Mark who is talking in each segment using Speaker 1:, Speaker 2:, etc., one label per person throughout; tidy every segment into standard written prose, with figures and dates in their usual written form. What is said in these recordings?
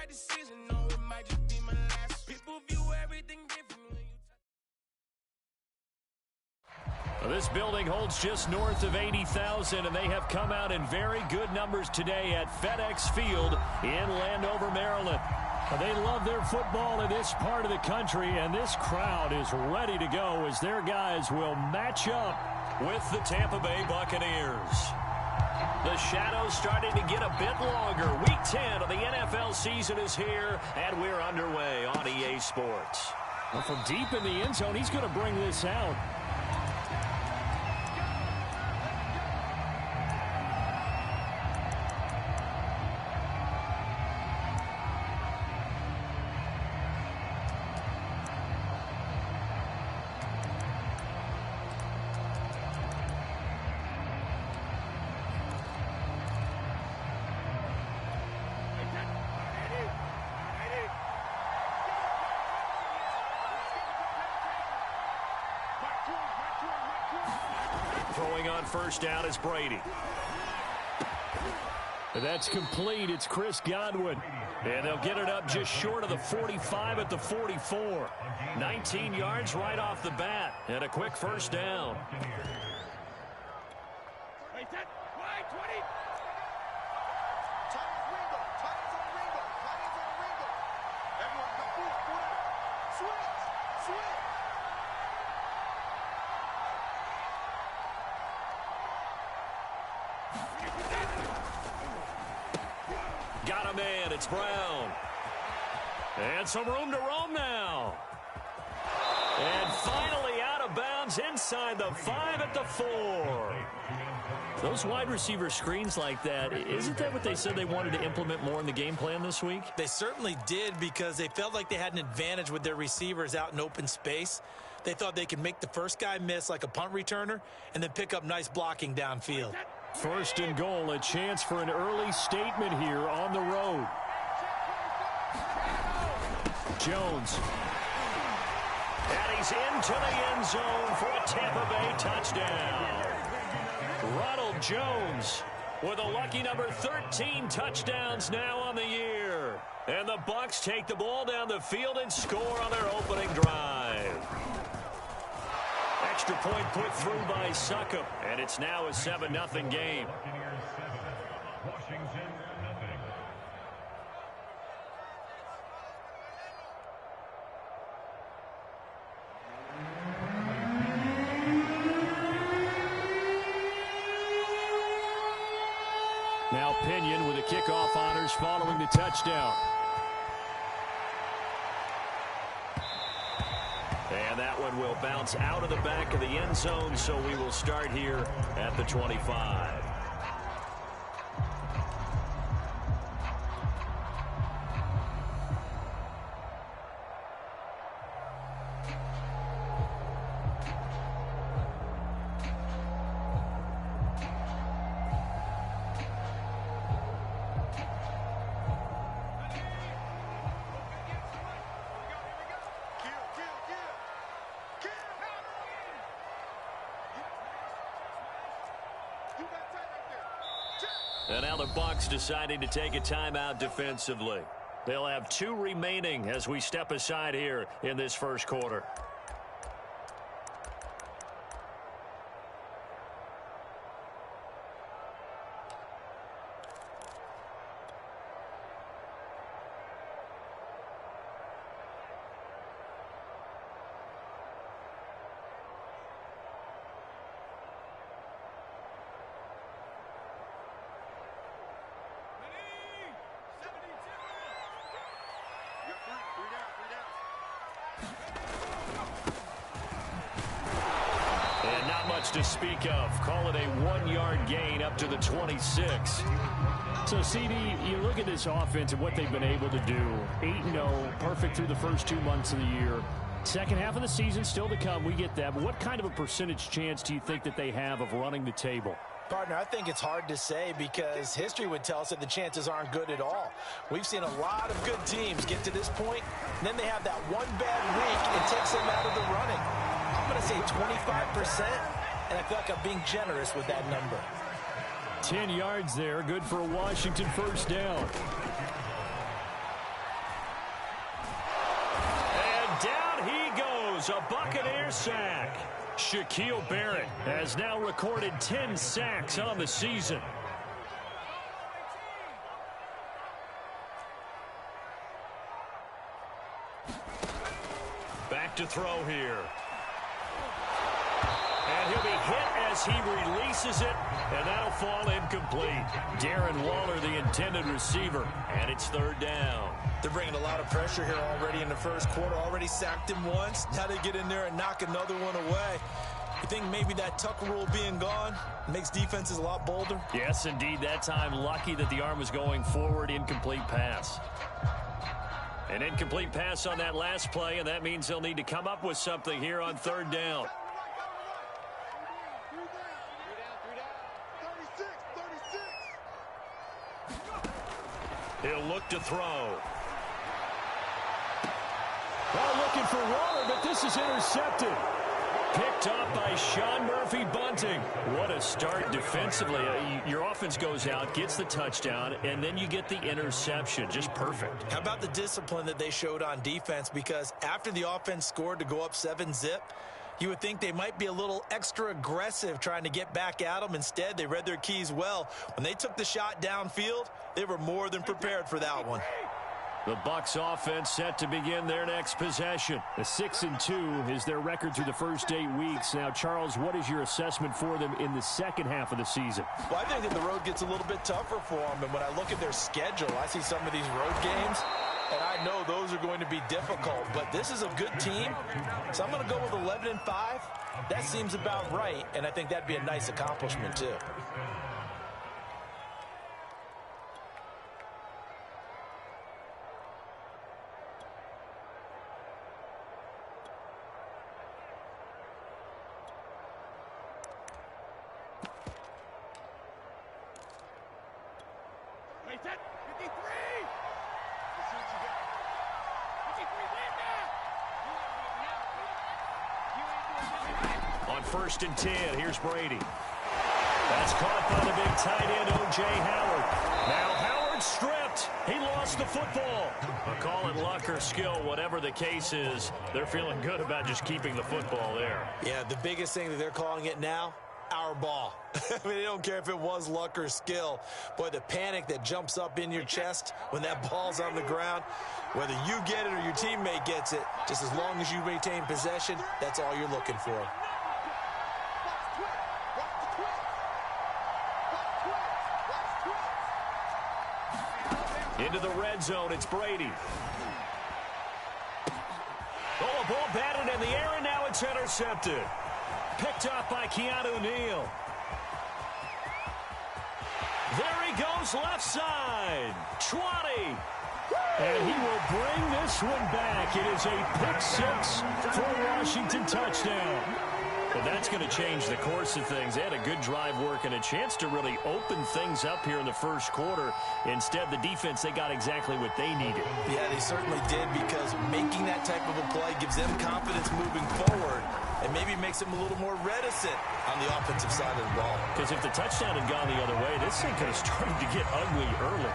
Speaker 1: right decision. No, it might just be my last. People view everything differently.
Speaker 2: This building holds just north of 80,000, and they have come out in very good numbers today at FedEx Field in Landover, Maryland. They love their football in this part of the country, and this crowd is ready to go as their guys will match up with the Tampa Bay Buccaneers. The shadow's starting to get a bit longer. Week 10 of the NFL season is here, and we're underway on EA Sports.
Speaker 3: Well, from deep in the end zone, he's going to bring this out.
Speaker 2: Throwing on first down is Brady.
Speaker 3: That's complete. It's Chris Godwin.
Speaker 2: And they'll get it up just short of the 45 at the 44. 19 yards right off the bat. And a quick first down. Got a man. It's Brown. And some room to roam now. And finally out of bounds inside the 5 at the 4.
Speaker 3: Those wide receiver screens like that, isn't that what they said they wanted to implement more in the game plan this week?
Speaker 4: They certainly did, because they felt like they had an advantage with their receivers out in open space. They thought they could make the first guy miss like a punt returner and then pick up nice blocking downfield.
Speaker 3: First and goal, a chance for an early statement here on the road. Jones.
Speaker 2: And he's into the end zone for a Tampa Bay touchdown. Ronald Jones with a lucky number 13 touchdowns now on the year. And the Bucs take the ball down the field and score on their opening drive. Extra point put through by Succop, and it's now a 7-0 game.
Speaker 3: Now Pinion with the kickoff honors following the touchdown.
Speaker 2: And that one will bounce out of the back of the end zone, so we will start here at the 25. And now the Bucs deciding to take a timeout defensively. They'll have 2 remaining as we step aside here in this first quarter. To speak of. Call it a 1-yard gain up to the 26.
Speaker 3: So, CD, you look at this offense and what they've been able to do. 8-0, perfect through the first 2 months of the year. Second half of the season still to come. We get that. But what kind of a percentage chance do you think that they have of running the table?
Speaker 4: Partner, I think it's hard to say, because history would tell us that the chances aren't good at all. We've seen a lot of good teams get to this point, and then they have that one bad week and takes them out of the running. I'm going to say 25%. And I feel like I'm being generous with that number.
Speaker 3: 10 yards there, good for a Washington first down.
Speaker 2: throws, a Buccaneer sack. Shaquille Barrett has now recorded 10 sacks on the season. Back to throw here. And he'll be hit as he releases it, and that'll fall incomplete. Darren Waller, the intended receiver, and it's third down.
Speaker 4: They're bringing a lot of pressure here already in the first quarter. Already sacked him once. Now they get in there and knock another one away. You think maybe that Tucker rule being gone makes defenses a lot bolder?
Speaker 2: Yes, indeed. That time, lucky that the arm was going forward. Incomplete pass. An incomplete pass on that last play, and that means they'll need to come up with something here on third down. He'll look to throw.
Speaker 3: Well, looking for Waller, but this is intercepted.
Speaker 2: Picked up by Sean Murphy-Bunting. What a start defensively. Your offense goes out, gets the touchdown, and then you get the interception. Just perfect.
Speaker 4: How about the discipline that they showed on defense? Because after the offense scored to go up 7-zip, you would think they might be a little extra aggressive trying to get back at them. Instead, they read their keys well. When they took the shot downfield, they were more than prepared for that one.
Speaker 2: The Bucs offense set to begin their next possession.
Speaker 3: The 6-2 is their record through the first 8 weeks. Now, Charles, what is your assessment for them in the second half of the season?
Speaker 4: Well, I think that the road gets a little bit tougher for them. And when I look at their schedule, I see some of these road games, and I know those are going to be difficult. But this is a good team, so I'm going to go with 11-5. That seems about right, and I think that'd be a nice accomplishment, too.
Speaker 2: On 1st and 10, here's Brady. That's caught by the big tight end, O.J. Howard. Now Howard stripped. He lost the football. Call it luck or skill, whatever the case is. They're feeling good about just keeping the football there.
Speaker 4: Yeah, the biggest thing that they're calling it now, our ball. I mean, they don't care if it was luck or skill. Boy, the panic that jumps up in your chest when that ball's on the ground, whether you get it or your teammate gets it, just as long as you maintain possession, that's all you're looking for.
Speaker 2: Into the red zone, it's Brady. Oh, a ball batted in the air, and now it's intercepted. Picked up by Keanu Neal. There he goes, left side. 20.
Speaker 3: And he will bring this one back. It is a pick-6 for a Washington touchdown.
Speaker 2: Well, that's going to change the course of things. They had a good drive work and a chance to really open things up here in the first quarter. Instead, the defense, they got exactly what they needed.
Speaker 4: Yeah, they certainly did, because making that type of a play gives them confidence moving forward and maybe makes them a little more reticent on the offensive side of the ball.
Speaker 2: Because if the touchdown had gone the other way, this thing could have started to get ugly early.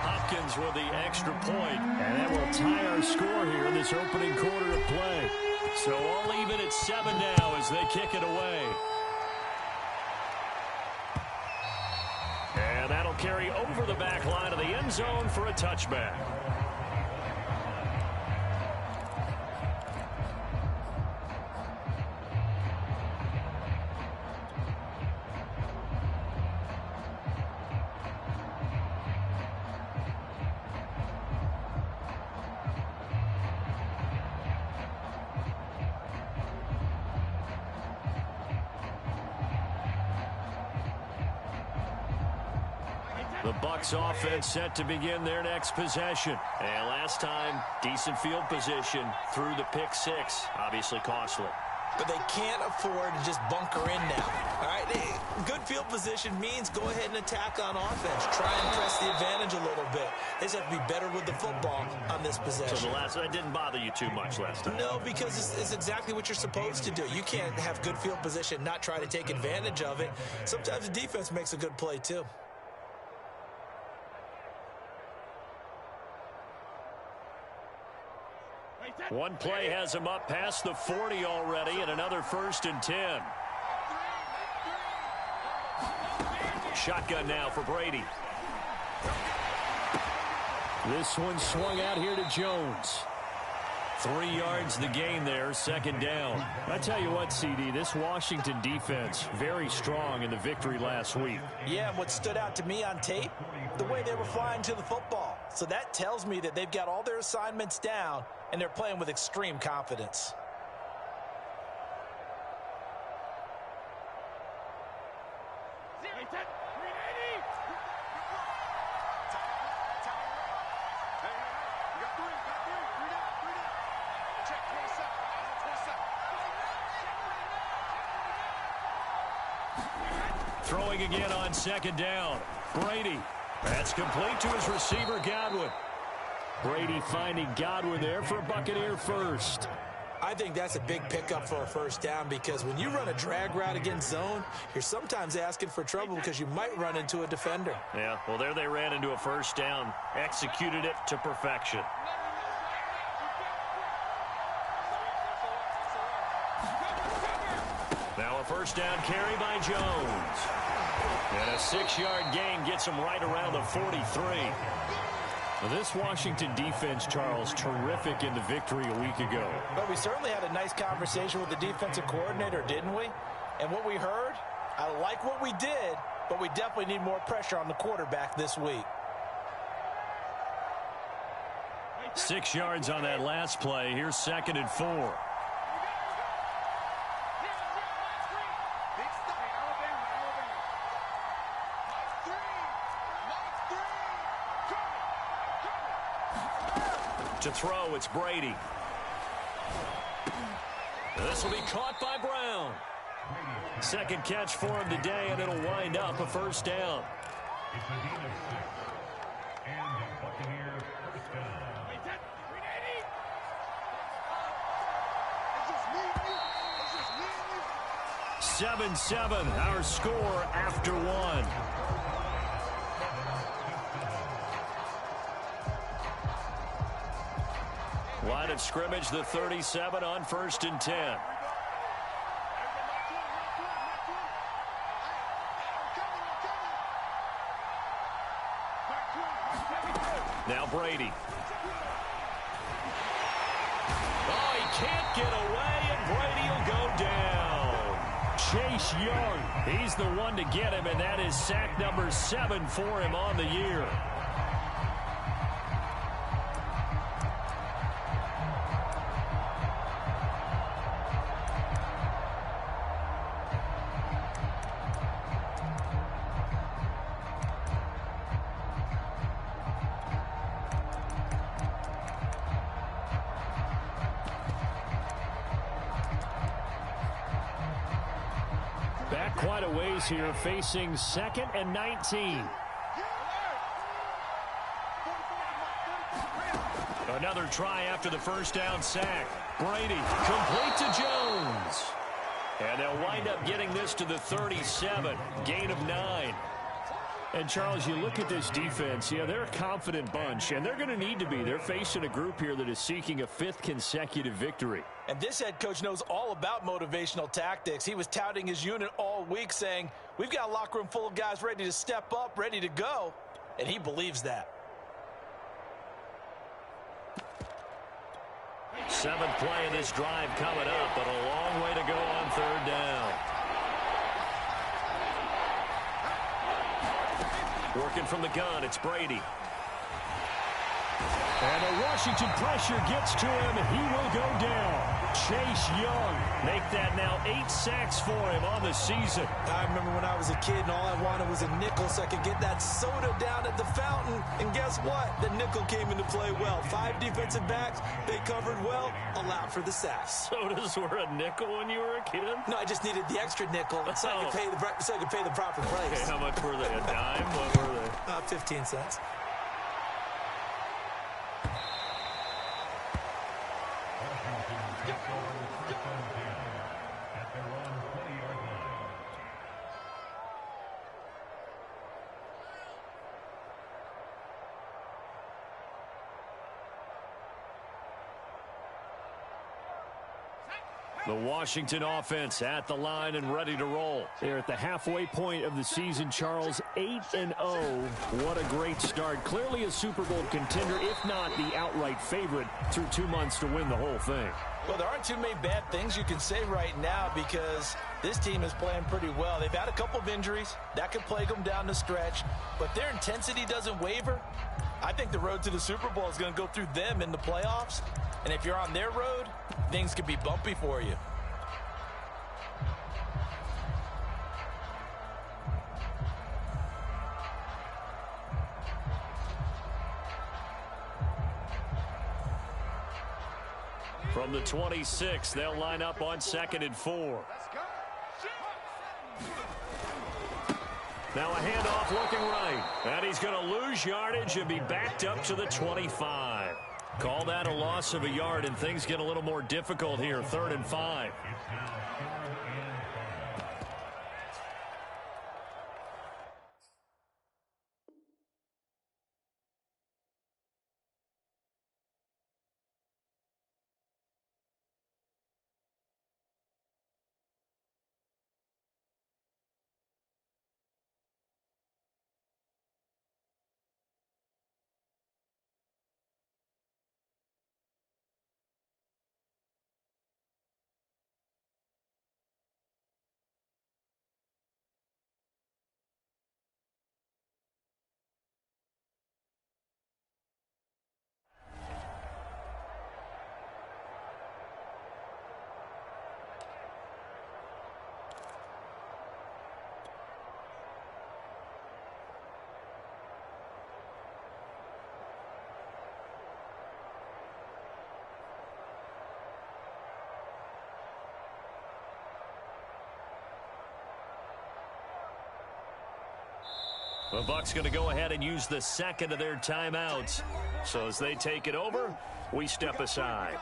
Speaker 2: Hopkins with the extra point.
Speaker 3: And that will tie our score here in this opening quarter of play.
Speaker 2: So all even at 7 now as they kick it away. And that'll carry over the back line of the end zone for a touchback. The Bucs offense set to begin their next possession. And last time, decent field position through the pick 6. Obviously costly.
Speaker 4: But they can't afford to just bunker in now. All right, good field position means go ahead and attack on offense. Try and press the advantage a little bit. They just have to be better with the football on this possession.
Speaker 2: So that didn't bother you too much last time?
Speaker 4: No, because it's exactly what you're supposed to do. You can't have good field position, not try to take advantage of it. Sometimes the defense makes a good play too.
Speaker 2: One play has him up past the 40 already, and another 1st and 10. Shotgun now for Brady.
Speaker 3: This one swung out here to Jones.
Speaker 2: 3 yards the gain there, 2nd down.
Speaker 3: I tell you what, CD, this Washington defense, very strong in the victory last week.
Speaker 4: Yeah, and what stood out to me on tape, the way they were flying to the football. So that tells me that they've got all their assignments down, and they're playing with extreme confidence.
Speaker 2: Throwing again on 2nd down. Brady. That's complete to his receiver, Godwin.
Speaker 3: Brady finding Godwin there for a Buccaneer first.
Speaker 4: I think that's a big pickup for a 1st down because when you run a drag route against zone, you're sometimes asking for trouble because you might run into a defender.
Speaker 2: Yeah, well, there they ran into a 1st down. Executed it to perfection. Now a 1st down carry by Jones. And a 6-yard gain gets him right around the 43.
Speaker 3: Well, this Washington defense, Charles, terrific in the victory a week ago.
Speaker 4: But we certainly had a nice conversation with the defensive coordinator, didn't we? And what we heard, I like what we did, but we definitely need more pressure on the quarterback this week.
Speaker 2: 6 yards on that last play. Here's 2nd and 4. To throw, it's Brady. This will be caught by Brown. 2nd catch for him today, and it'll wind up a 1st down. 7-7, our score after 1. Line of scrimmage, the 37 on 1st and 10. Now Brady. Oh, he can't get away, and Brady will go down.
Speaker 3: Chase Young,
Speaker 2: he's the one to get him, and that is sack number 7 for him on the year.
Speaker 3: back quite a ways here, facing 2nd and 19.
Speaker 2: Another try after the 1st down sack. Brady, complete to Jones. And they'll wind up getting this to the 37, gain of 9.
Speaker 3: And, Charles, you look at this defense, yeah, they're a confident bunch, and they're going to need to be. They're facing a group here that is seeking a 5th consecutive victory.
Speaker 4: And this head coach knows all about motivational tactics. He was touting his unit all week saying, we've got a locker room full of guys ready to step up, ready to go. And he believes that.
Speaker 2: 7th play of this drive coming up, but a long way to go on 3rd down. Working from the gun, it's Brady.
Speaker 3: And the Washington pressure gets to him. He will go down. Chase Young.
Speaker 2: Make that now 8 sacks for him on the season.
Speaker 4: I remember when I was a kid and all I wanted was a nickel so I could get that soda down at the fountain. And guess what? The nickel came into play well. 5 defensive backs, they covered well, allowed for the sacks.
Speaker 2: Sodas were a nickel when you were a kid?
Speaker 4: No, I just needed the extra nickel so I could pay the proper price.
Speaker 2: Okay, how much were they? A dime? What were they?
Speaker 4: 15 cents.
Speaker 2: The Washington offense at the line and ready to roll.
Speaker 3: They're at the halfway point of the season, Charles. 8-0. What a great start. Clearly a Super Bowl contender, if not the outright favorite, through 2 months to win the whole thing.
Speaker 4: Well, there aren't too many bad things you can say right now because this team is playing pretty well. They've had a couple of injuries. That could plague them down the stretch. But their intensity doesn't waver. I think the road to the Super Bowl is going to go through them in the playoffs. And if you're on their road, things could be bumpy for you.
Speaker 2: From the 26, they'll line up on 2nd and 4. Now a handoff looking right. And he's going to lose yardage and be backed up to the 25. Call that a loss of a yard, and things get a little more difficult here. 3rd and 5. The Bucs going to go ahead and use the 2nd of their timeouts. So as they take it over, we step aside.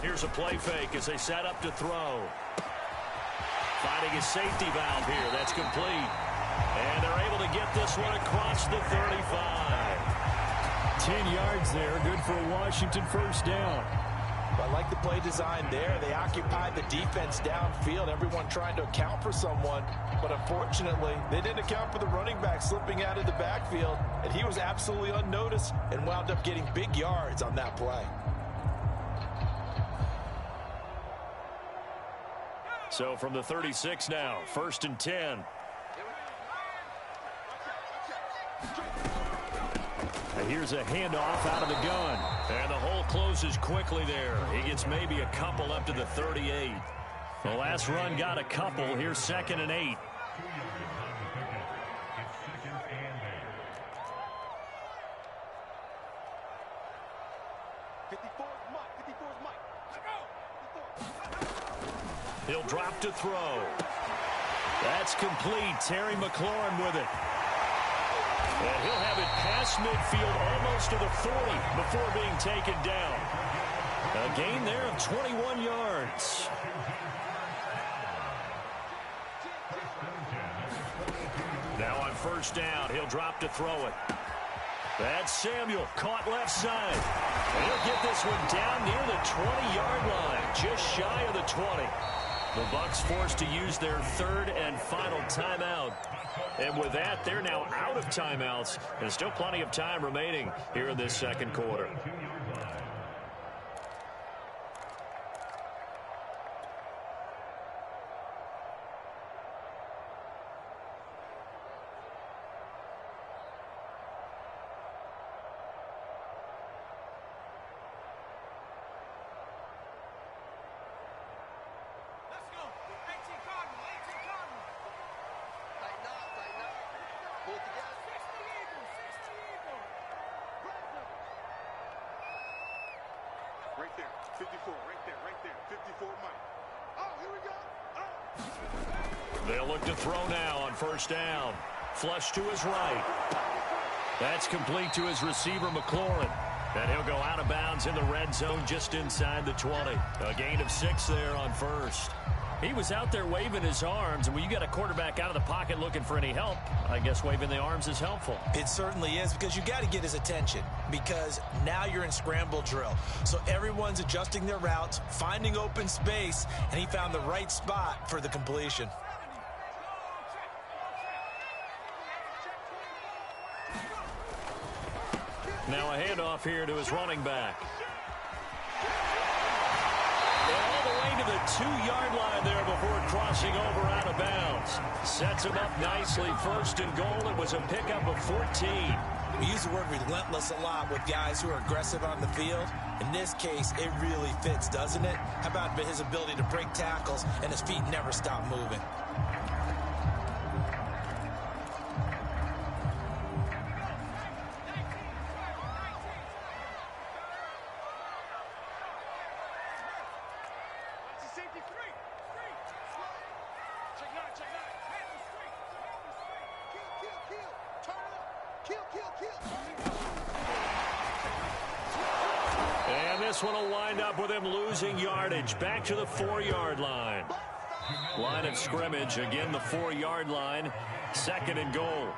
Speaker 2: Here's a play fake as they set up to throw. Finding a safety valve here. That's complete. And they're able to get this one across the 35.
Speaker 3: 10 yards there. Good for a Washington first down.
Speaker 4: I like the play design there. They occupied the defense downfield, everyone trying to account for someone. But unfortunately, they didn't account for the running back slipping out of the backfield. And he was absolutely unnoticed and wound up getting big yards on that play.
Speaker 2: So from the 36 now, 1st and 10.
Speaker 3: And here's a handoff out of the gun.
Speaker 2: And the hole closes quickly there. He gets maybe a couple up to the 38. The last run got a couple. Here's 2nd and 8. He'll drop to throw. That's complete. Terry McLaurin with it. And he'll have it past midfield almost to the 40 before being taken down. A gain there of 21 yards. Now on 1st down, he'll drop to throw it. That's Samuel, caught left side. And he'll get this one down near the 20-yard line, just shy of the 20. The Bucs forced to use their 3rd and final timeout. And with that, they're now out of timeouts. And still plenty of time remaining here in this 2nd quarter.
Speaker 5: Right there, 54, right there, 54, Mike. Oh, here we go. Oh.
Speaker 2: They'll look to throw now on 1st down. Flush to his right. That's complete to his receiver, McLaurin. And he'll go out of bounds in the red zone just inside the 20. A gain of 6 there on first. He was out there waving his arms, and when you got a quarterback out of the pocket looking for any help, I guess waving the arms is helpful.
Speaker 4: It certainly is, because you got to get his attention, because now you're in scramble drill. So everyone's adjusting their routes, finding open space, and he found the right spot for the completion.
Speaker 2: Now a handoff here to his running back. To the 2-yard line there before crossing over out of bounds. Sets him up nicely. First and goal. It was a pickup of 14.
Speaker 4: We use the word relentless a lot with guys who are aggressive on the field. In this case, it really fits, doesn't it? How about his ability to break tackles and his feet never stop moving?
Speaker 2: And this one will wind up with him losing yardage. Back to the 4-yard line. Line of scrimmage. Again, the 4-yard line. Second and goal.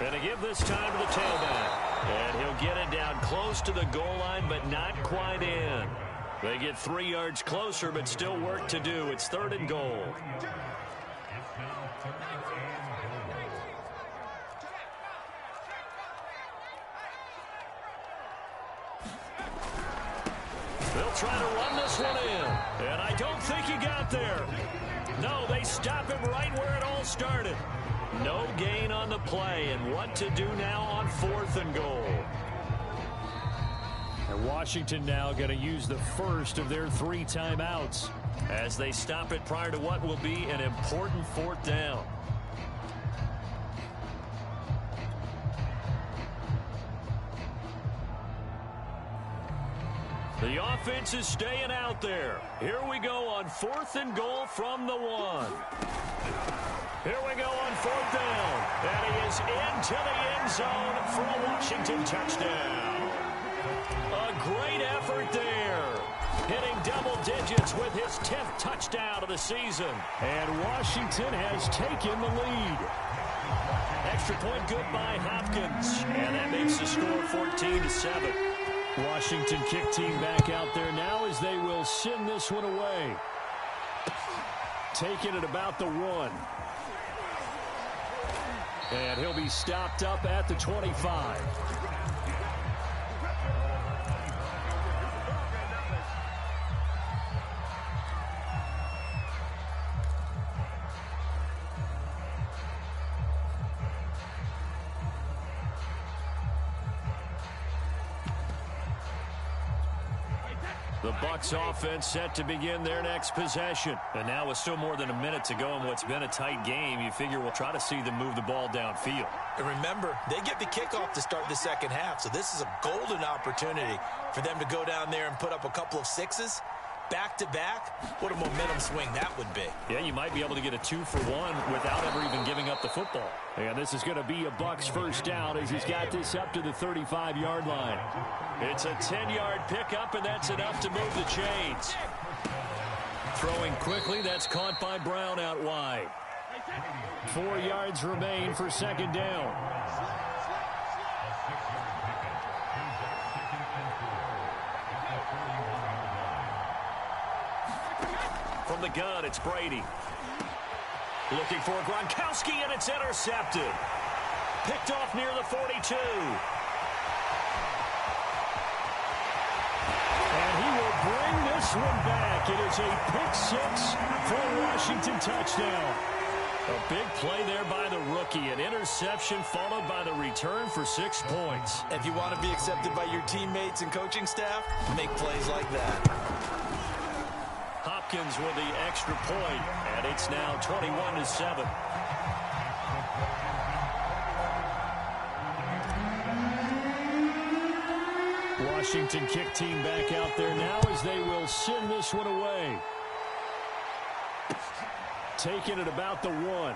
Speaker 2: And to give this time to the tailback. And he'll get it down close to the goal line, but not quite in. They get 3 yards closer, but still work to do. It's third and goal. They'll try to run this one in. And I don't think he got there. No, they stop him right where it all started. No gain on the play, and what to do now on 4th and goal.
Speaker 3: And Washington now going to use the first of their 3 timeouts
Speaker 2: as they stop it prior to what will be an important 4th down. The offense is staying out there. Here we go on 4th and goal from the 1. Here we go on 4th down. And he is into the end zone for a Washington touchdown. A great effort there. Hitting double digits with his 10th touchdown of the season.
Speaker 3: And Washington has taken the lead.
Speaker 2: Extra point good by Hopkins. And that makes the score 14-7.
Speaker 3: Washington kick team back out there now as they will send this one away. Taking it about the 1. And he'll be stopped up at the 25.
Speaker 2: The Bucs offense set to begin their next possession. And now with still more than a minute to go in what's been a tight game, you figure we'll try to see them move the ball downfield.
Speaker 4: And remember, they get the kickoff to start the second half, so this is a golden opportunity for them to go down there and put up a couple of 6s. Back-to-back, what a momentum swing that would be.
Speaker 2: Yeah, you might be able to get a 2-for-1 without ever even giving up the football.
Speaker 3: And this is going to be a Bucs first down as he's got this up to the 35-yard line.
Speaker 2: It's a 10-yard pickup, and that's enough to move the chains. Throwing quickly, that's caught by Brown out wide.
Speaker 3: 4 yards remain for second down.
Speaker 2: From the gun, it's Brady. Looking for Gronkowski, and it's intercepted. Picked off near the 42.
Speaker 3: And he will bring this one back. It is a pick 6 for a Washington touchdown.
Speaker 2: A big play there by the rookie. An interception followed by the return for 6 points.
Speaker 4: If you want to be accepted by your teammates and coaching staff, make plays like that.
Speaker 2: Hopkins with the extra point, and it's now 21-7.
Speaker 3: Washington kick team back out there now as they will send this one away. Taking it about the 1.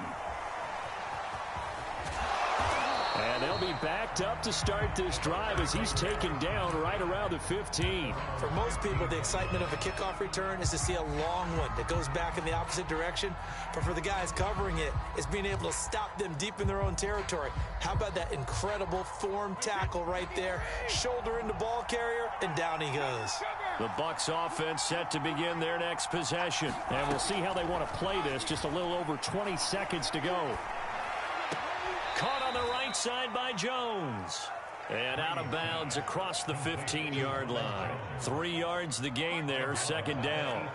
Speaker 3: And they'll be backed up to start this drive as he's taken down right around the 15.
Speaker 4: For most people, the excitement of a kickoff return is to see a long one that goes back in the opposite direction. But for the guys covering it, it's being able to stop them deep in their own territory. How about that incredible form tackle right there? Shoulder into ball carrier, and down he goes.
Speaker 2: The Bucs offense set to begin their next possession.
Speaker 3: And we'll see how they want to play this. Just a little over 20 seconds to go.
Speaker 2: Caught on the right side by Jones. And out of bounds across the 15-yard line. 3 yards the gain there, second down.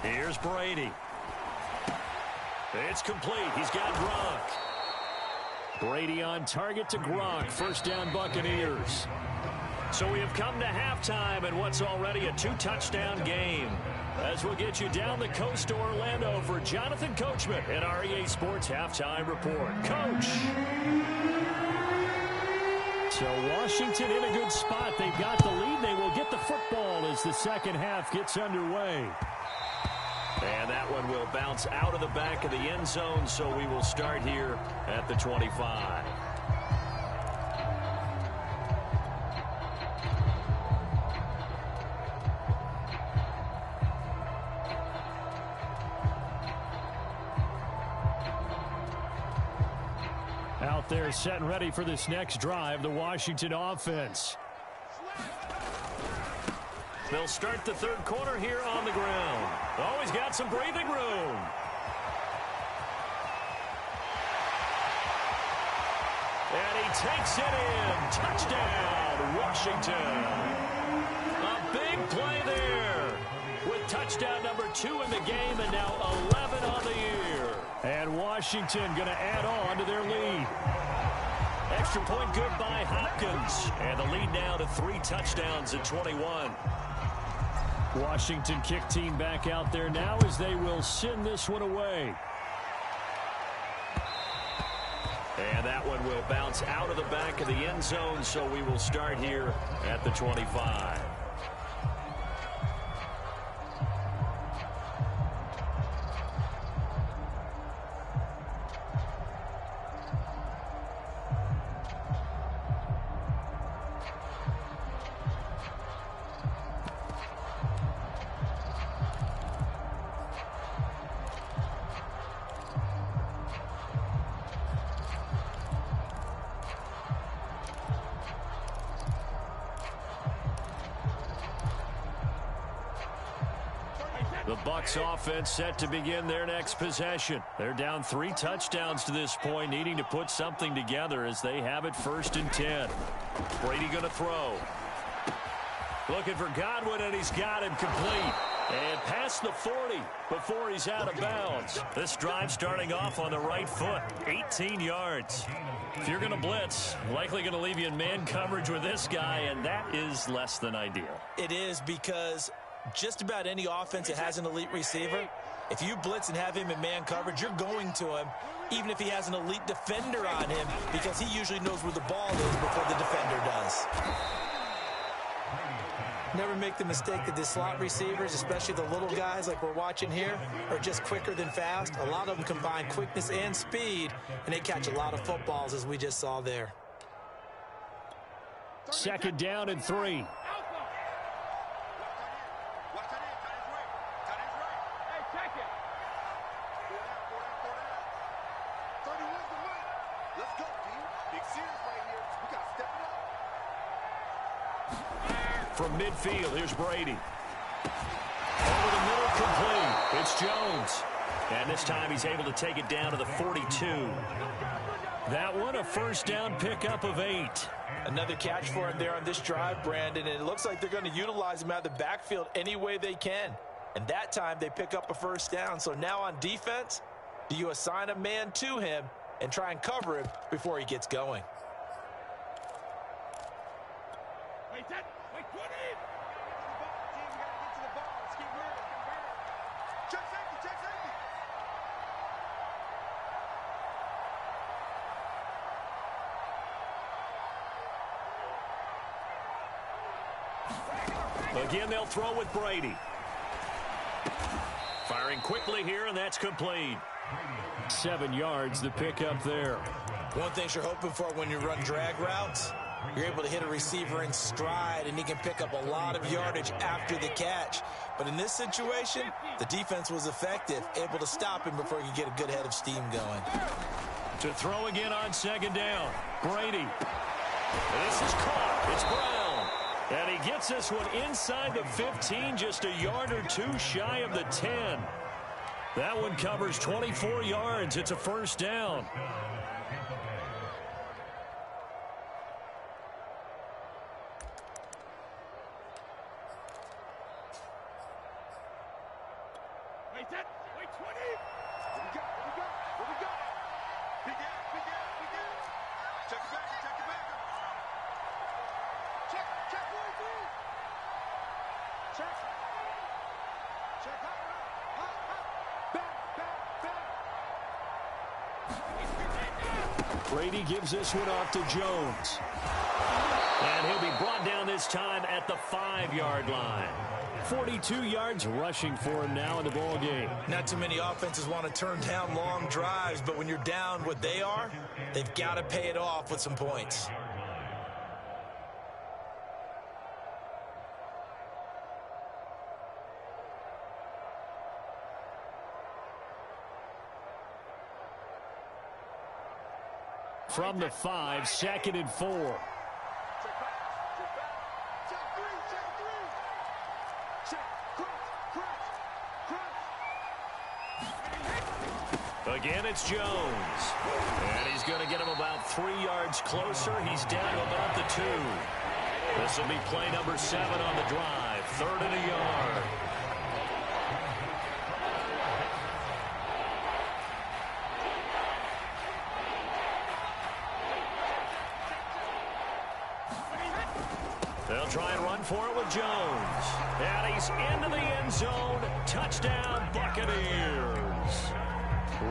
Speaker 2: Here's Brady. It's complete. He's got Gronk.
Speaker 3: Brady on target to Gronk. First down, Buccaneers.
Speaker 2: So we have come to halftime in what's already a 2-touchdown game. As we'll get you down the coast to Orlando for Jonathan Coachman at our EA Sports Halftime Report. Coach.
Speaker 3: So Washington in a good spot. They've got the lead. They will get the football as the second half gets underway.
Speaker 2: And that one will bounce out of the back of the end zone, so we will start here at the 25.
Speaker 3: Out there set and ready for this next drive, the Washington offense.
Speaker 2: They'll start the third quarter here on the ground. Oh, he's got some breathing room. And he takes it in. Touchdown, Washington. A big play there with touchdown number 2 in the game and now 11 on the year.
Speaker 3: And Washington going to add on to their lead.
Speaker 2: Extra point good by Hopkins. And the lead now to 3 touchdowns at 21.
Speaker 3: Washington kick team back out there now as they will send this one away.
Speaker 2: And that one will bounce out of the back of the end zone, so we will start here at the 25. The Bucs offense set to begin their next possession. They're down 3 touchdowns to this point, needing to put something together as they have it 1st and 10. Brady going to throw. Looking for Godwin, and he's got him complete. And past the 40 before he's out of bounds. This drive starting off on the right foot, 18 yards. If you're going to blitz, likely going to leave you in man coverage with this guy, and that is less than ideal.
Speaker 4: It is, because just about any offense that has an elite receiver, if you blitz and have him in man coverage, you're going to him, even if he has an elite defender on him, because he usually knows where the ball is before the defender does. Never make the mistake that the slot receivers, especially the little guys like we're watching here, are just quicker than fast. A lot of them combine quickness and speed, and they catch a lot of footballs, as we just saw there.
Speaker 3: 2nd down and 3.
Speaker 2: From midfield, here's Brady. Over the middle, complete. It's Jones. And this time he's able to take it down to the 42. That one, a first down pickup of 8.
Speaker 4: Another catch for him there on this drive, Brandon, and it looks like they're going to utilize him out of the backfield any way they can. And that time they pick up a first down. So now on defense, do you assign a man to him and try and cover him before he gets going?
Speaker 5: Wait, 10. Wait, 20. Get to the ball, team. We got to get to the ball. Let's keep moving. Check safety, check safety.
Speaker 2: Again, they'll throw with Brady. Firing quickly here, and that's complete.
Speaker 3: 7 yards, the pickup there.
Speaker 4: One thing you're hoping for when you run drag routes, you're able to hit a receiver in stride, and he can pick up a lot of yardage after the catch. But in this situation, the defense was effective, able to stop him before he could get a good head of steam going.
Speaker 2: To throw again on second down. Brady. This is caught. It's Brown. And he gets this one inside the 15, just a yard or two shy of the 10. That one covers 24 yards. It's a first down.
Speaker 5: Wait, 10. Wait, 20. What we got? What we got? What we got? Big gap, big gap, big gap. Check it back, check it back. Check, check, 1, 2. Check. Check, hop, hop, hop. Back, back, back.
Speaker 2: Brady gives this one off to Jones. And he'll be brought down this time at the 5-yard line.
Speaker 3: 42 yards rushing for him now in the ball game.
Speaker 4: Not too many offenses want to turn down long drives, but when you're down what they are, they've got to pay it off with some points.
Speaker 3: From the 5, 2nd and 4.
Speaker 5: Check back, check back. Check 3, check 3. Check, crunch, crunch, crunch.
Speaker 2: Again, it's Jones. And he's going to get him about 3 yards closer. He's down to about the 2. This will be play number 7 on the drive. 3rd and a yard. They'll try and run for it with Jones. And he's into the end zone. Touchdown, Buccaneers.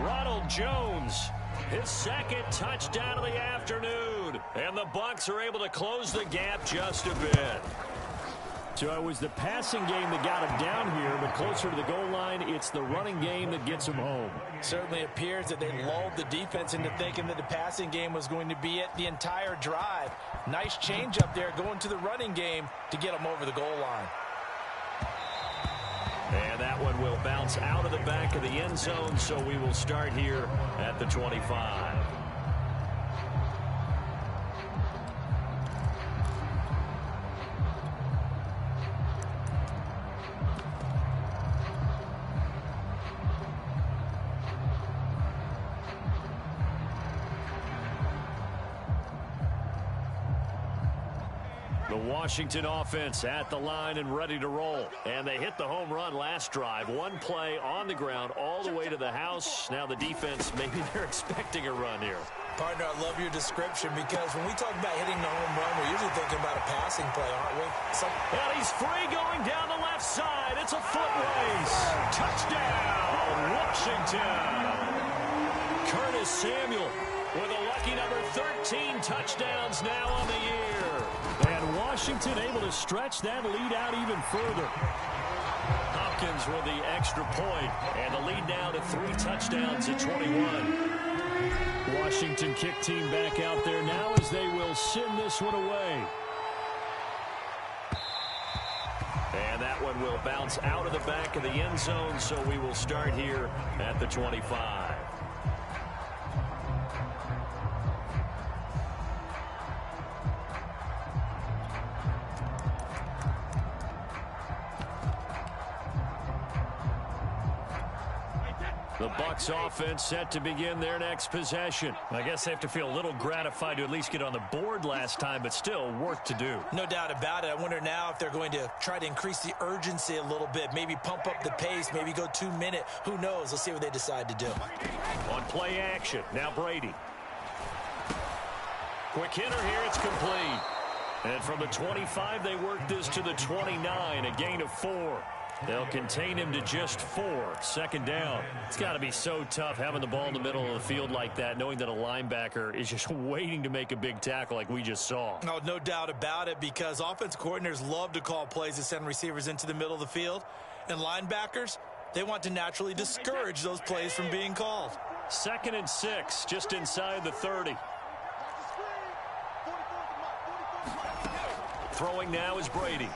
Speaker 2: Ronald Jones, his 2nd touchdown of the afternoon. And the Bucs are able to close the gap just a bit.
Speaker 3: So it was the passing game that got him down here, but closer to the goal line, it's the running game that gets him home.
Speaker 4: Certainly appears that they lulled the defense into thinking that the passing game was going to be it the entire drive. Nice change up there going to the running game to get them over the goal line.
Speaker 2: And that one will bounce out of the back of the end zone, so we will start here at the 25. The Washington offense at the line and ready to roll. And they hit the home run last drive. One play on the ground all the way to the house. Now the defense, maybe they're expecting a run here.
Speaker 4: Partner, I love your description because when we talk about hitting the home run, we're usually thinking about a passing play, aren't we?
Speaker 2: And he's free going down the left side. It's a foot race. Touchdown, Washington. Curtis Samuel with a lucky number 13 touchdowns now on the year.
Speaker 3: And Washington able to stretch that lead out even further.
Speaker 2: Hopkins with the extra point, and the lead now to 3 touchdowns at 21.
Speaker 3: Washington kick team back out there now as they will send this one away.
Speaker 2: And that one will bounce out of the back of the end zone, so we will start here at the 25. The Bucs offense set to begin their next possession.
Speaker 3: I guess they have to feel a little gratified to at least get on the board last time, but still work to do.
Speaker 4: No doubt about it. I wonder now if they're going to try to increase the urgency a little bit, maybe pump up the pace, maybe go 2 minute. Who knows? Let's see what they decide to do.
Speaker 2: On play action, now Brady. Quick hitter here, it's complete. And from the 25, they work this to the 29, a gain of 4. They'll contain him to just 4. Second down.
Speaker 3: It's got to be so tough having the ball in the middle of the field like that, knowing that a linebacker is just waiting to make a big tackle like we just saw.
Speaker 4: Oh, no doubt about it, because offense coordinators love to call plays to send receivers into the middle of the field. And linebackers, they want to naturally discourage those plays from being called.
Speaker 2: 2nd and 6, just inside the 30. Throwing now is Brady.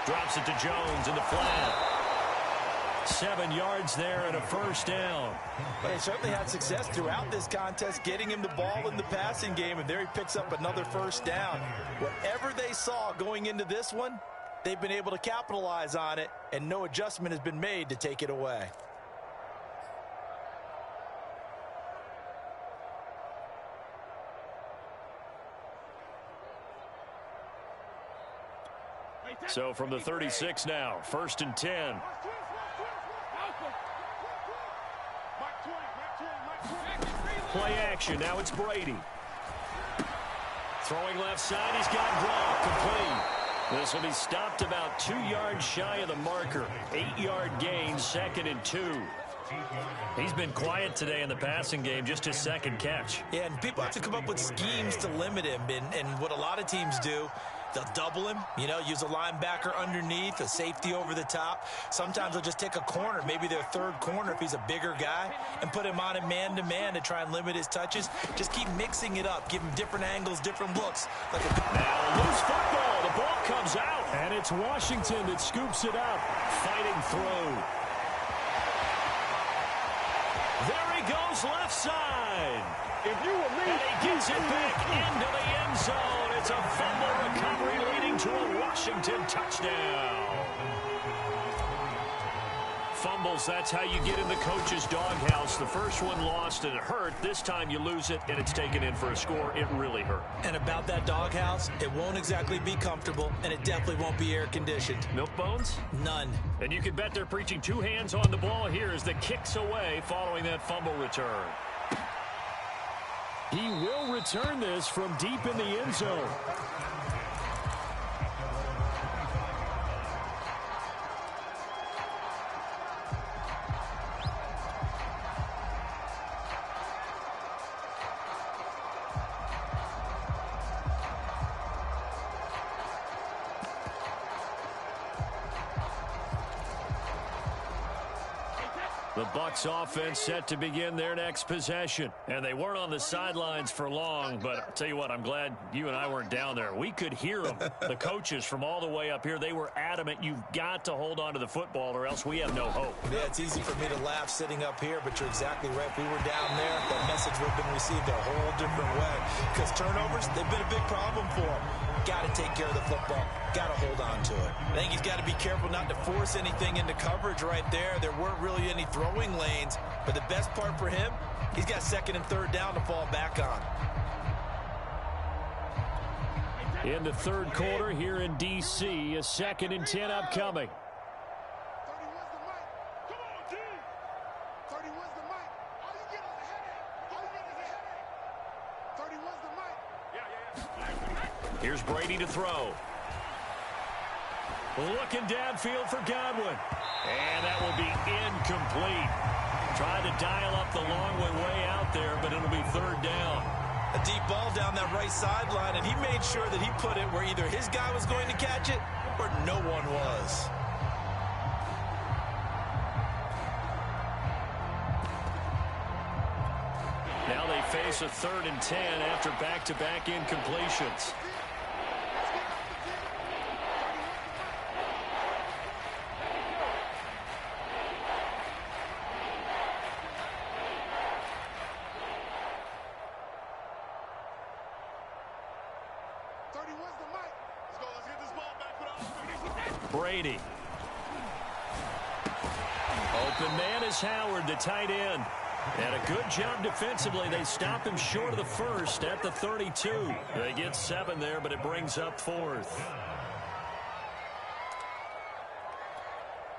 Speaker 2: Drops it to Jones in the flat. 7 yards there and a first down.
Speaker 4: They certainly had success throughout this contest getting him the ball in the passing game, and there he picks up another first down. Whatever they saw going into this one, they've been able to capitalize on it, and no adjustment has been made to take it away.
Speaker 2: So from the 36 now, 1st and 10. Play action, now it's Brady. Throwing left side, he's got Gronk, complete. This will be stopped about 2 yards shy of the marker. 8-yard gain, 2nd and 2.
Speaker 3: He's been quiet today in the passing game, just his 2nd catch.
Speaker 4: Yeah, and people have to come up with schemes to limit him, and what a lot of teams do, they'll double him, use a linebacker underneath, a safety over the top. Sometimes they'll just take a corner, maybe their 3rd corner if he's a bigger guy, and put him on a man-to-man to try and limit his touches. Just keep mixing it up, give him different angles, different looks.
Speaker 2: Now loose football, the ball comes out.
Speaker 3: And it's Washington that scoops it up.
Speaker 2: Fighting through. There he goes left side.
Speaker 5: If you were me,
Speaker 2: and he gets it back into the end zone. It's a fumble recovery leading to a Washington touchdown. Fumbles, that's how you get in the coach's doghouse. The first one lost and it hurt. This time you lose it and it's taken in for a score. It really hurt.
Speaker 4: And about that doghouse, it won't exactly be comfortable, and it definitely won't be air-conditioned.
Speaker 2: Milk bones?
Speaker 4: None.
Speaker 2: And you can bet they're preaching 2 hands on the ball here as the kick's away following that fumble return.
Speaker 3: He will return this from deep in the end zone.
Speaker 2: The Bucs offense set to begin their next possession. And they weren't on the sidelines for long, but I'll tell you what, I'm glad you and I weren't down there. We could hear them. The coaches from all the way up here, they were adamant, you've got to hold on to the football or else we have no hope.
Speaker 4: Yeah, it's easy for me to laugh sitting up here, but you're exactly right. If we were down there, that message would have been received a whole different way. Because turnovers, they've been a big problem for them. Got to take care of the football. Got to hold on to it. I think he's got to be careful not to force anything into coverage right there. There weren't really any throwing lanes, but the best part for him, he's got 2nd and 3rd down to fall back on.
Speaker 3: In the 3rd quarter here in D.C., a 2nd and 10 upcoming.
Speaker 5: 30 was the mic. Come on, D. 30 was the mic. All you get is a headache. All you get is a headache. 30 was the mic. Yeah.
Speaker 2: Here's Brady to throw. Looking downfield for Godwin. And that will be incomplete. Trying to dial up the long way out there, but it'll be 3rd down.
Speaker 4: A deep ball down that right sideline, and he made sure that he put it where either his guy was going to catch it or no one was.
Speaker 2: Now they face a 3rd and 10 after back-to-back incompletions. Brady. Open man is Howard, the tight end. And a good job defensively. They stop him short of the first at the 32. They get 7 there, but it brings up 4th.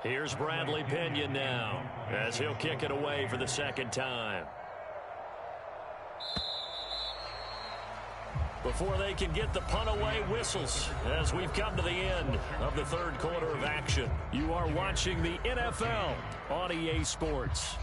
Speaker 2: Here's Bradley Pinion now as he'll kick it away for the second time. Before they can get the punt away, whistles as we've come to the end of the third quarter of action. You are watching the NFL on EA Sports.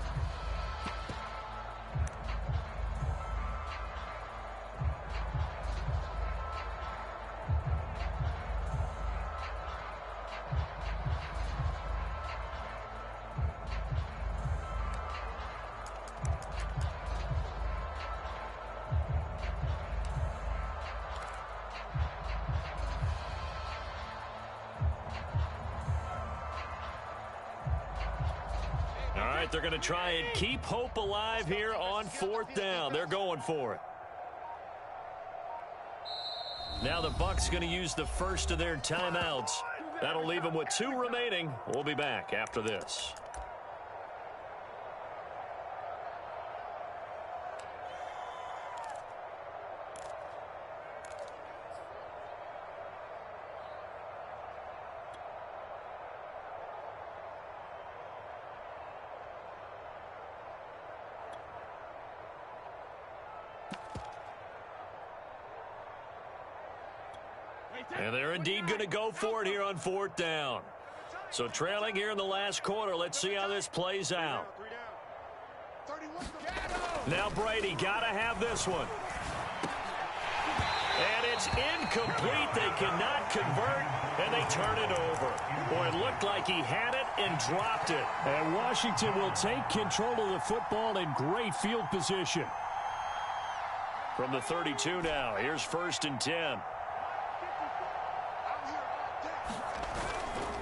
Speaker 2: They're going to try and keep hope alive here on 4th down. They're going for it. Now the Bucs going to use the first of their timeouts. That'll leave them with 2 remaining. We'll be back after this. And they're indeed going to go for it here on 4th down. So trailing here in the last quarter. Let's see how this plays out. Now Brady got to have this one. And it's incomplete. They cannot convert, and they turn it over. Boy, it looked like he had it and dropped it.
Speaker 3: And Washington will take control of the football in great field position.
Speaker 2: From the 32 now, here's 1st and 10.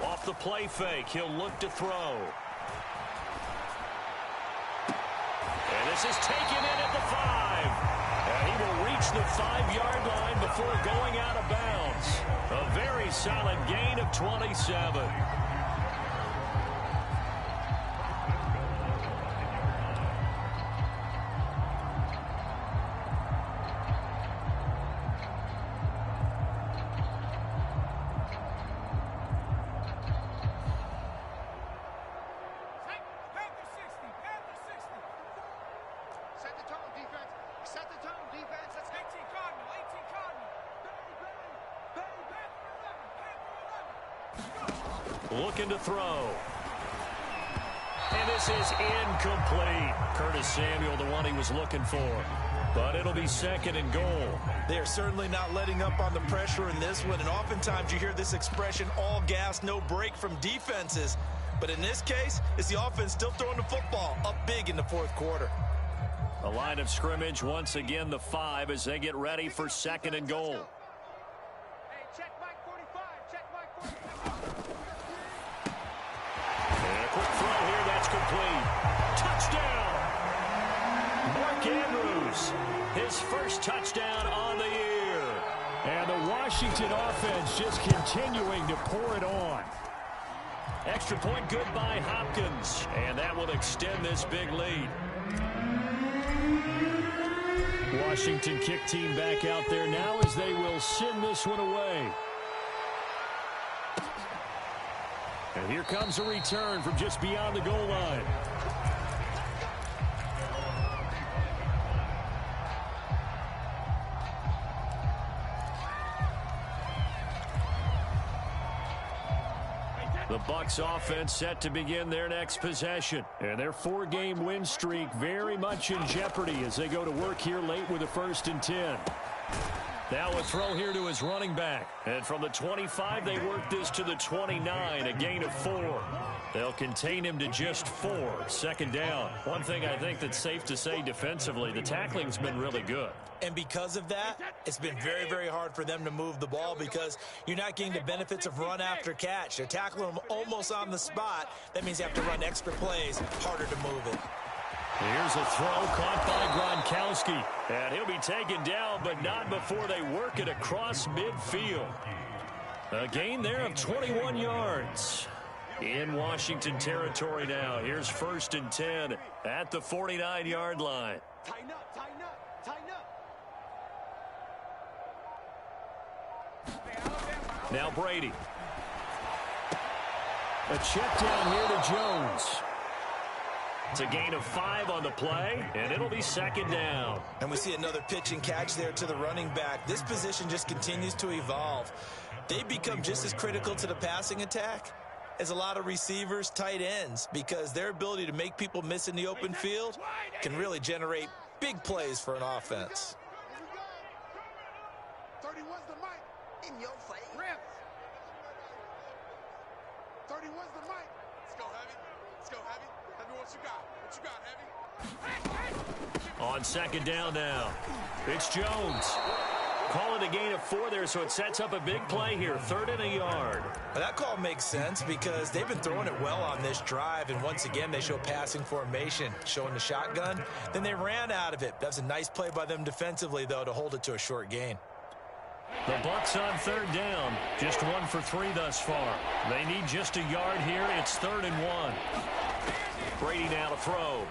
Speaker 2: Off the play fake, he'll look to throw. And this is taken in at the 5. And he will reach the 5-yard line before going out of bounds. A very solid gain of 27. Looking to throw. And this is incomplete. Curtis Samuel, the one he was looking for. But it'll be 2nd and goal.
Speaker 4: They're certainly not letting up on the pressure in this one. And oftentimes you hear this expression, all gas, no break from defenses. But in this case, it's the offense still throwing the football up big in the 4th quarter.
Speaker 2: A line of scrimmage, once again the 5 as they get ready for 2nd and goal. Complete. Touchdown! Mark Andrews, his first touchdown on the year.
Speaker 3: And the Washington offense just continuing to pour it on.
Speaker 2: Extra point good by Hopkins, and that will extend this big lead.
Speaker 3: Washington kick team back out there now as they will send this one away. And here comes a return from just beyond the goal line.
Speaker 2: The Bucs offense set to begin their next possession.
Speaker 3: And their 4-game win streak very much in jeopardy as they go to work here late with a 1st and 10.
Speaker 2: Now a throw here to his running back. And from the 25, they work this to the 29, a gain of 4. They'll contain him to just 4, 2nd down. One thing I think that's safe to say defensively, the tackling's been really good.
Speaker 4: And because of that, it's been very, very hard for them to move the ball because you're not getting the benefits of run after catch. They're tackling them almost on the spot. That means they have to run extra plays, harder to move it.
Speaker 2: Here's a throw caught by Gronkowski. And he'll be taken down, but not before they work it across midfield. A gain there of 21 yards. in Washington territory now. Here's 1st and 10 at the 49-yard line.
Speaker 5: Tighten up, tighten up, tighten up.
Speaker 2: Now Brady.
Speaker 3: A check down here to Jones.
Speaker 2: It's a gain of 5 on the play, and it'll be 2nd down.
Speaker 4: And we see another pitch and catch there to the running back. This position just continues to evolve. They become just as critical to the passing attack as a lot of receivers, tight ends, because their ability to make people miss in the open field can really generate big plays for an offense.
Speaker 5: 31's the mic. In your face. Rip. 31's the mic. Let's go, Heavy. Let's go, Heavy. Heavy, what you got? What you got, Heavy?
Speaker 2: On 2nd down now, it's Jones. Call it a gain of 4 there, so it sets up a big play here, 3rd and a yard.
Speaker 4: Well, that call makes sense because they've been throwing it well on this drive, and once again they show passing formation, showing the shotgun. Then they ran out of it. That's a nice play by them defensively, though, to hold it to a short gain.
Speaker 2: The Bucs on 3rd down, just 1 for 3 thus far. They need just a yard here. It's 3rd and 1. Brady now to throw.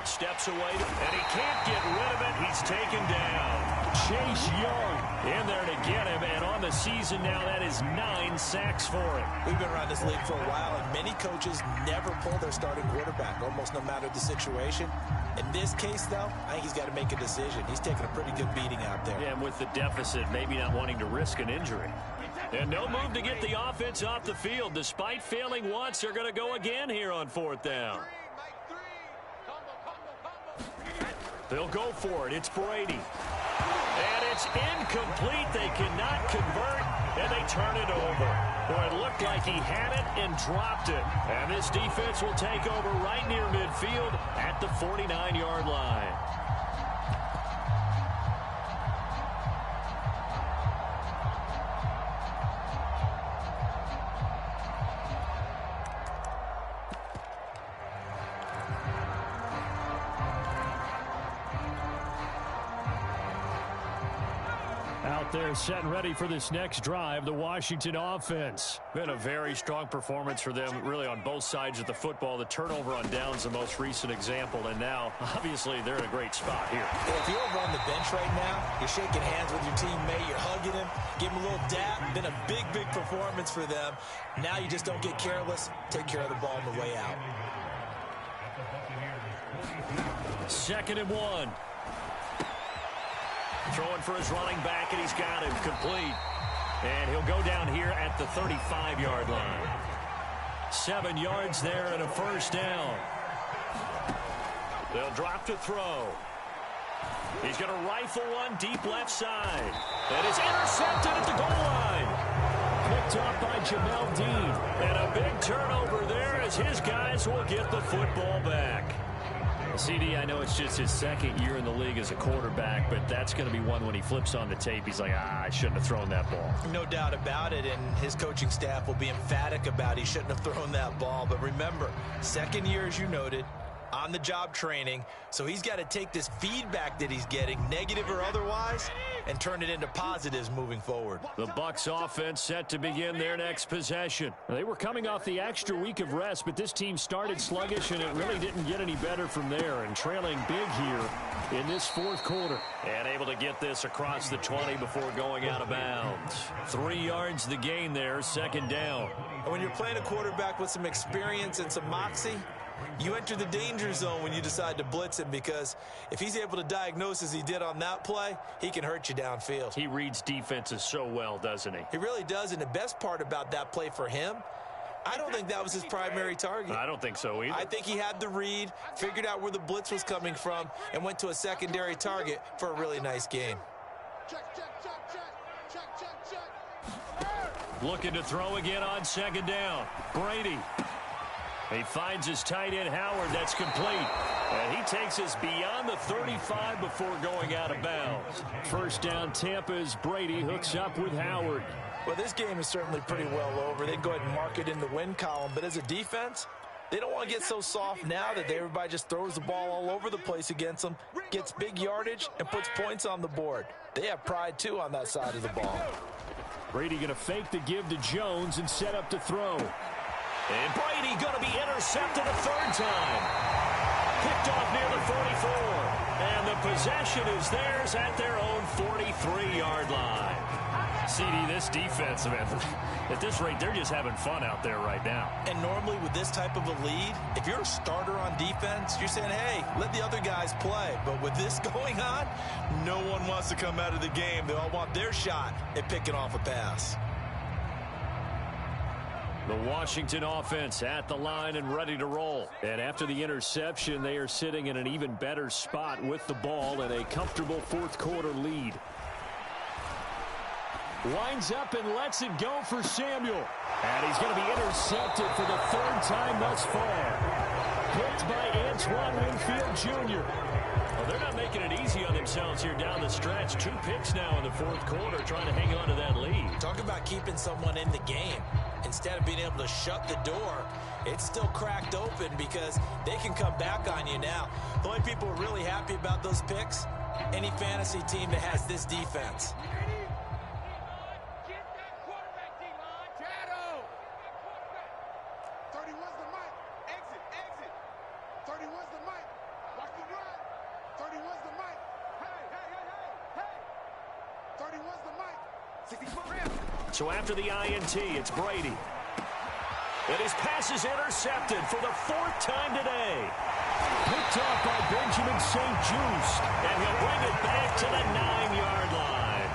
Speaker 2: Steps away, and he can't get rid of it. He's taken down. Chase Young in there to get him, and on the season now, that is 9 sacks for him.
Speaker 4: We've been around this league for a while, and many coaches never pull their starting quarterback, almost no matter the situation. In this case, though, I think he's got to make a decision. He's taking a pretty good beating out there.
Speaker 2: Yeah, and with the deficit, maybe not wanting to risk an injury. And no move to get the offense off the field. Despite failing once, they're going to go again here on 4th down. They'll go for it. It's Brady. And it's incomplete. They cannot convert, and they turn it over. Boy, it looked like he had it and dropped it. And this defense will take over right near midfield at the 49-yard line.
Speaker 3: Out there set and ready for this next drive, the Washington offense.
Speaker 2: Been a very strong performance for them, really, on both sides of the football. The turnover on downs, the most recent example, and now, obviously, they're in a great spot here.
Speaker 4: If you're over on the bench right now, you're shaking hands with your teammate, you're hugging him, give him a little dap. Been a big, big performance for them. Now you just don't get careless. Take care of the ball on the way out.
Speaker 2: 2nd and 1. Throwing for his running back, and he's got him complete. And he'll go down here at the 35-yard line. 7 yards there and a 1st down. They'll drop to throw. He's going to rifle one deep left side. And it's intercepted at the goal line.
Speaker 3: Picked off by Jamel Dean.
Speaker 2: And a big turnover there as his guys will get the football back.
Speaker 3: CD, I know it's just his 2nd year in the league as a quarterback, but that's going to be one when he flips on the tape. He's like, I shouldn't have thrown that ball.
Speaker 4: No doubt about it, and his coaching staff will be emphatic about he shouldn't have thrown that ball. But remember, 2nd year, as you noted, on-the-job training, so he's got to take this feedback that he's getting, negative or otherwise, and turn it into positives moving forward.
Speaker 2: The Bucs offense set to begin their next possession.
Speaker 3: They were coming off the extra week of rest, but this team started sluggish, and it really didn't get any better from there, and trailing big here in this 4th quarter.
Speaker 2: And able to get this across the 20 before going out of bounds. 3 yards the gain there, 2nd down.
Speaker 4: And when you're playing a quarterback with some experience and some moxie, you enter the danger zone when you decide to blitz him, because if he's able to diagnose as he did on that play, he can hurt you downfield.
Speaker 2: He reads defenses so well, doesn't he?
Speaker 4: He really does, and the best part about that play for him, I don't think that was his primary target.
Speaker 2: I don't think so either.
Speaker 4: I think he had the read, figured out where the blitz was coming from, and went to a secondary target for a really nice game.
Speaker 5: Check, check, check, check, check, check, check.
Speaker 2: Looking to throw again on 2nd down. Brady. He finds his tight end, Howard. That's complete. And he takes us beyond the 35 before going out of bounds.
Speaker 3: 1st down, Tampa's Brady hooks up with Howard.
Speaker 4: Well, this game is certainly pretty well over. They can go ahead and mark it in the win column. But as a defense, they don't want to get so soft now that everybody just throws the ball all over the place against them, gets big yardage, and puts points on the board. They have pride, too, on that side of the ball.
Speaker 3: Brady going to fake the give to Jones and set up to throw.
Speaker 2: And Brady going to be intercepted a third time. Picked off near the 44. And the possession is theirs at their own 43-yard line.
Speaker 3: CD, this defense, man, at this rate, they're just having fun out there right now.
Speaker 4: And normally with this type of a lead, if you're a starter on defense, you're saying, hey, let the other guys play. But with this going on, no one wants to come out of the game. They all want their shot at picking off a pass.
Speaker 2: The Washington offense at the line and ready to roll.
Speaker 3: And after the interception, they are sitting in an even better spot with the ball and a comfortable fourth quarter lead. Winds up and lets it go for Samuel. And he's going to be intercepted for the third time thus far. Picked by Antoine Winfield Jr.
Speaker 2: Well, they're not making it easy on themselves here down the stretch. 2 picks now in the fourth quarter trying to hang on to that lead.
Speaker 4: Talk about keeping someone in the game. Instead of being able to shut the door, it's still cracked open because they can come back on you now. The only people who are really happy about those picks, any fantasy team that has this defense.
Speaker 2: So after the INT, it's Brady. And his pass is intercepted for the 4th time today.
Speaker 3: Picked off by Benjamin St. Juste.
Speaker 2: And he'll bring it back to the 9-yard line.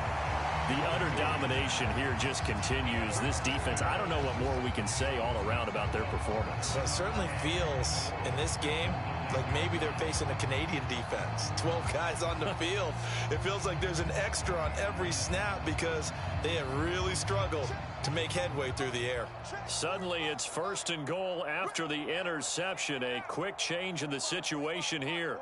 Speaker 3: The utter domination here just continues. This defense, I don't know what more we can say all around about their performance.
Speaker 4: Well, it certainly feels in this game like maybe they're facing a Canadian defense. 12 guys on the field. It feels like there's an extra on every snap because they have really struggled to make headway through the air.
Speaker 2: Suddenly it's 1st and goal after the interception. A quick change in the situation here.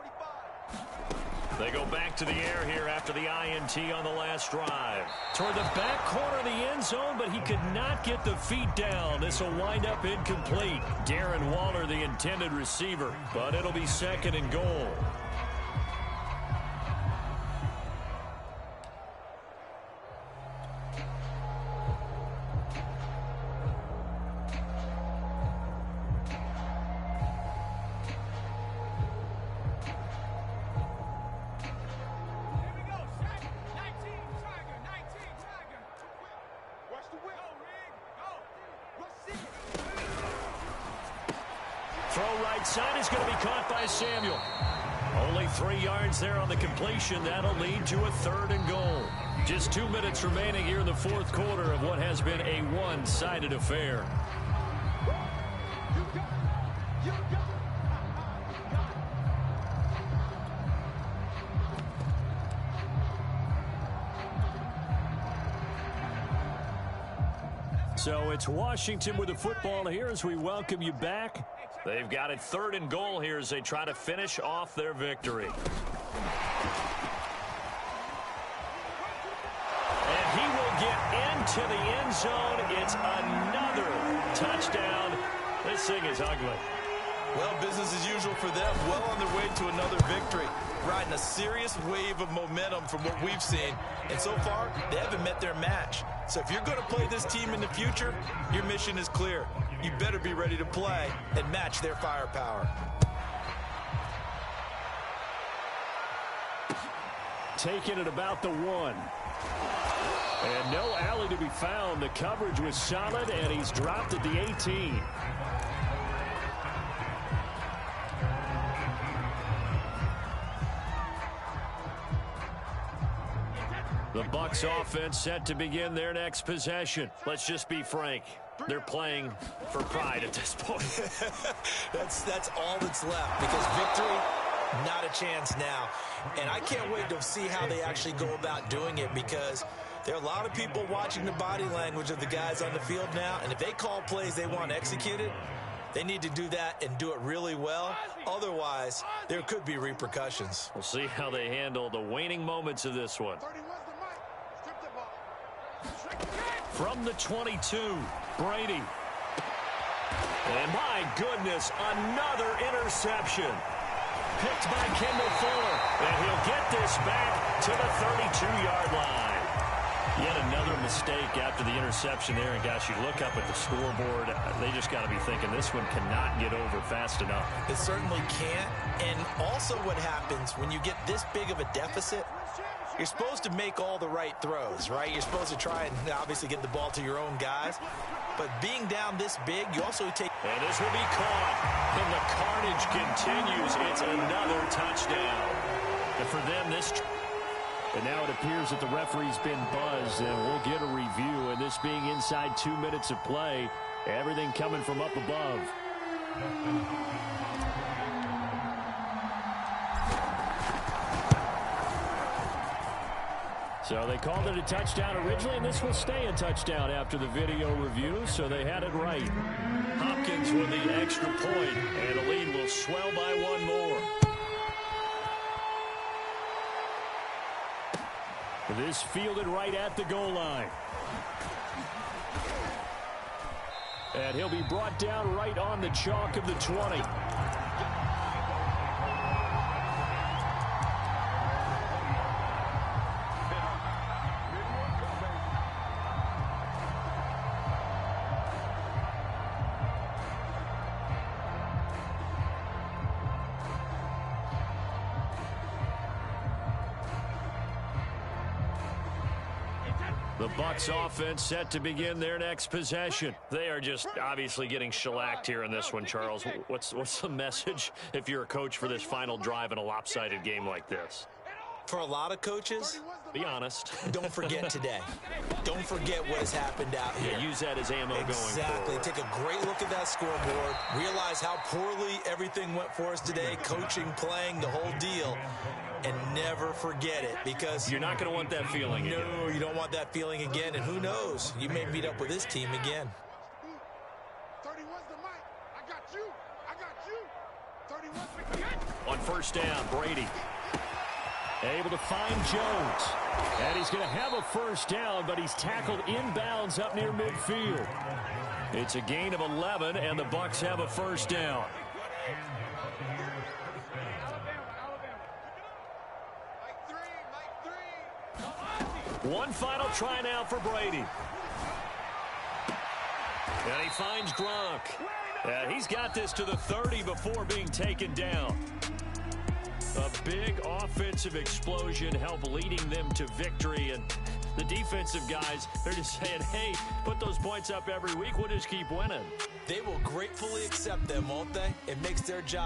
Speaker 2: They go back to the air here after the INT on the last drive. Toward the back corner of the end zone, but he could not get the feet down. This will wind up incomplete. Darren Waller, the intended receiver, but it'll be 2nd and goal. Throw right side is going to be caught by Samuel. Only 3 yards there on the completion. That'll lead to a 3rd and goal. Just 2 minutes remaining here in the fourth quarter of what has been a one-sided affair. So it's Washington with the football here as we welcome you back. They've got it 3rd and goal here as they try to finish off their victory. And he will get into the end zone. It's another touchdown. This thing is ugly.
Speaker 4: Well, business as usual for them. Well on their way to another victory. Riding a serious wave of momentum from what we've seen. And so far, they haven't met their match. So if you're going to play this team in the future, your mission is clear. You better be ready to play and match their firepower.
Speaker 3: Taking it about the 1. And no alley to be found. The coverage was solid, and he's dropped at the 18. The Bucs offense set to begin their next possession. Let's just be frank. They're playing for pride at this point.
Speaker 4: That's all that's left because victory, not a chance now. And I can't wait to see how they actually go about doing it because there are a lot of people watching the body language of the guys on the field now. And if they call plays they want executed, they need to do that and do it really well. Otherwise, there could be repercussions.
Speaker 2: We'll see how they handle the waning moments of this one. From the 22, Brady. And my goodness, another interception. Picked by Kendall Fuller. And he'll get this back to the 32-yard line. Yet another mistake after the interception there. And, gosh, you look up at the scoreboard. They just got to be thinking this one cannot get over fast enough.
Speaker 4: It certainly can't. And also what happens when you get this big of a deficit, you're supposed to make all the right throws, right? You're supposed to try and obviously get the ball to your own guys. But being down this big, you also take...
Speaker 2: And this will be caught. And the carnage continues. It's another touchdown. And for them, this...
Speaker 3: And now it appears that the referee's been buzzed, and we'll get a review. And this being inside 2 minutes of play, everything coming from up above. So they called it a touchdown originally, and this will stay a touchdown after the video review, so they had it right.
Speaker 2: Hopkins with the extra point, and the lead will swell by one more.
Speaker 3: This fielded right at the goal line. And he'll be brought down right on the chalk of the 20.
Speaker 2: The Bucs offense set to begin their next possession. They are just obviously getting shellacked here in this one, Charles. What's the message if you're a coach for this final drive in a lopsided game like this?
Speaker 4: For a lot of coaches,
Speaker 2: be honest.
Speaker 4: don't forget today. Don't forget what has happened out here.
Speaker 2: Yeah, use that as ammo going forward.
Speaker 4: Exactly. Take a great look at that scoreboard. Realize how poorly everything went for us today. Coaching, playing, the whole deal. And never forget it, because
Speaker 2: you're not going to want that feeling again.
Speaker 4: No, you don't want that feeling again. And who knows? You may meet up with this team again.
Speaker 5: 31's the mic. I got you. I got you. 31's the catch.
Speaker 2: On first down, Brady.
Speaker 3: Able to find Jones. And he's going to have a first down, but he's tackled inbounds up near midfield.
Speaker 2: It's a gain of 11, and the Bucs have a first down. One final try now for Brady. And he finds Gronk. He's got this to the 30 before being taken down. A big offensive explosion helped leading them to victory. And the defensive guys, they're just saying, hey, put those points up every week. We'll just keep winning.
Speaker 4: They will gratefully accept them, won't they? It makes their job